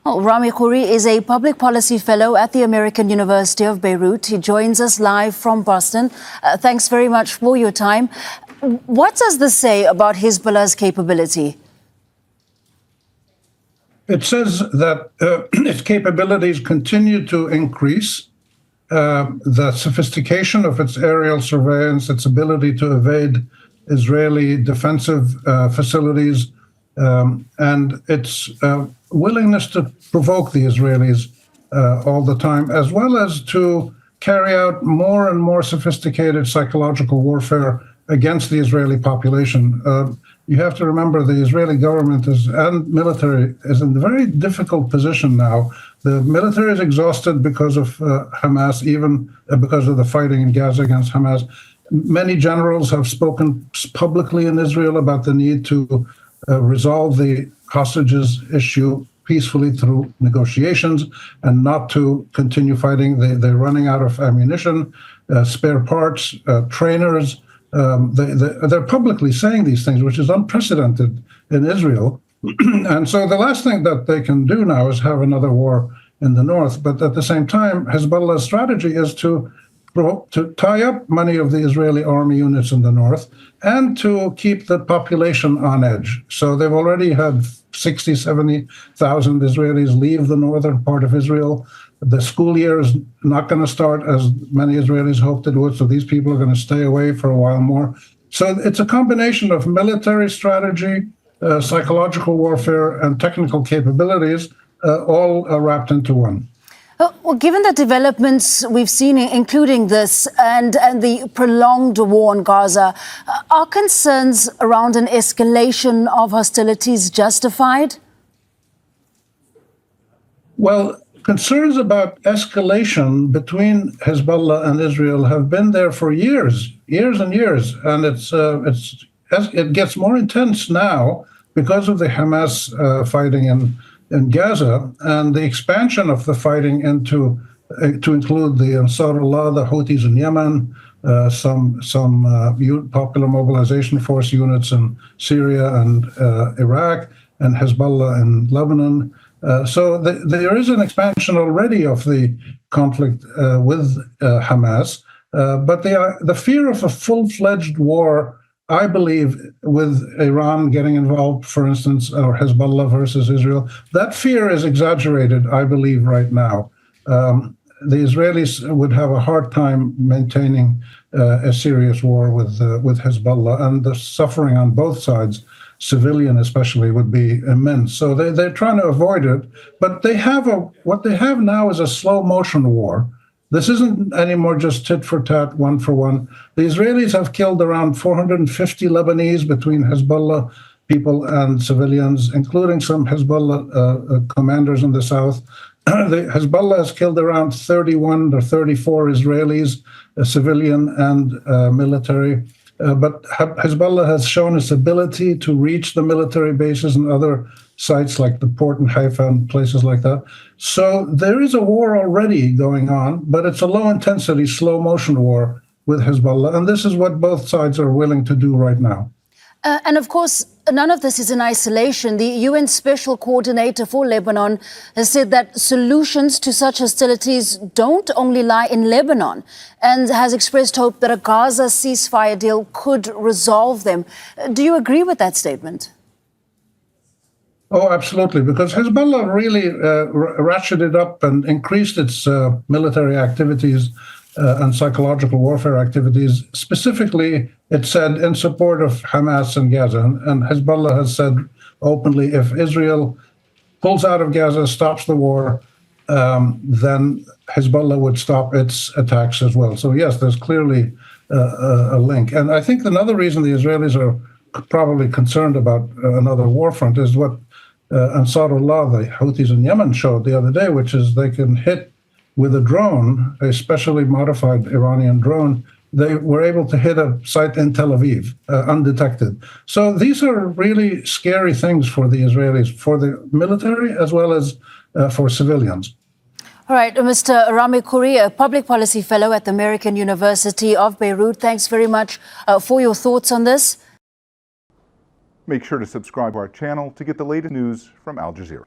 Well, Rami Khouri is a public policy fellow at the American University of Beirut. He joins us live from Boston. Thanks very much for your time. What does this say about Hezbollah's capability? It says that its capabilities continue to increase. The sophistication of its aerial surveillance, its ability to evade Israeli defensive facilities, and its willingness to provoke the Israelis all the time, as well as to carry out more and more sophisticated psychological warfare against the Israeli population. You have to remember the Israeli government and military is in a very difficult position now. The military is exhausted because of Hamas, even because of the fighting in Gaza against Hamas. Many generals have spoken publicly in Israel about the need to resolve the hostages issue peacefully through negotiations and not to continue fighting. They're running out of ammunition, spare parts, trainers. They're publicly saying these things, which is unprecedented in Israel. And so the last thing that they can do now is have another war in the north. But at the same time, Hezbollah's strategy is to tie up many of the Israeli army units in the north and to keep the population on edge. So they've already had 60, 70,000 Israelis leave the northern part of Israel. The school year is not going to start as many Israelis hoped it would, so these people are going to stay away for a while more. So it's a combination of military strategy, psychological warfare, and technical capabilities, all wrapped into one. Well, given the developments we've seen, including this and the prolonged war in Gaza, are concerns around an escalation of hostilities justified? Well, concerns about escalation between Hezbollah and Israel have been there for years and years, and it gets more intense now because of the Hamas fighting in Gaza and the expansion of the fighting to include the Ansarullah, the Houthis in Yemen, some popular mobilization force units in Syria and Iraq, and Hezbollah in Lebanon. So there is an expansion already of the conflict with Hamas, but the fear of a full-fledged war, I believe, with Iran getting involved, for instance, or Hezbollah versus Israel, that fear is exaggerated, I believe, right now. The Israelis would have a hard time maintaining a serious war with Hezbollah, and the suffering on both sides, civilian especially, would be immense. So they're trying to avoid it, but what they have now is a slow motion war. This isn't anymore just tit for tat, one for one. The Israelis have killed around 450 Lebanese between Hezbollah people and civilians, including some Hezbollah commanders in the south. The Hezbollah has killed around 31 or 34 Israelis, civilian and military. But Hezbollah has shown its ability to reach the military bases and other sites like the port in Haifa and places like that. So there is a war already going on, but it's a low-intensity, slow-motion war with Hezbollah. And this is what both sides are willing to do right now. And of course, none of this is in isolation. The UN Special Coordinator for Lebanon has said that solutions to such hostilities don't only lie in Lebanon, and has expressed hope that a Gaza ceasefire deal could resolve them. Do you agree with that statement? Oh, absolutely, because Hezbollah really ratcheted up and increased its military activities and psychological warfare activities. Specifically, it said in support of Hamas and Gaza. And Hezbollah has said openly, if Israel pulls out of Gaza, stops the war, then Hezbollah would stop its attacks as well. So yes, there's clearly a link. And I think another reason the Israelis are probably concerned about another war front is what Ansarullah, the Houthis in Yemen, showed the other day, which is they can hit with a drone, a specially modified Iranian drone. They were able to hit a site in Tel Aviv undetected. So these are really scary things for the Israelis, for the military as well as for civilians. All right, Mr. Rami Khouri, a public policy fellow at the American University of Beirut, thanks very much for your thoughts on this. Make sure to subscribe to our channel to get the latest news from Al Jazeera.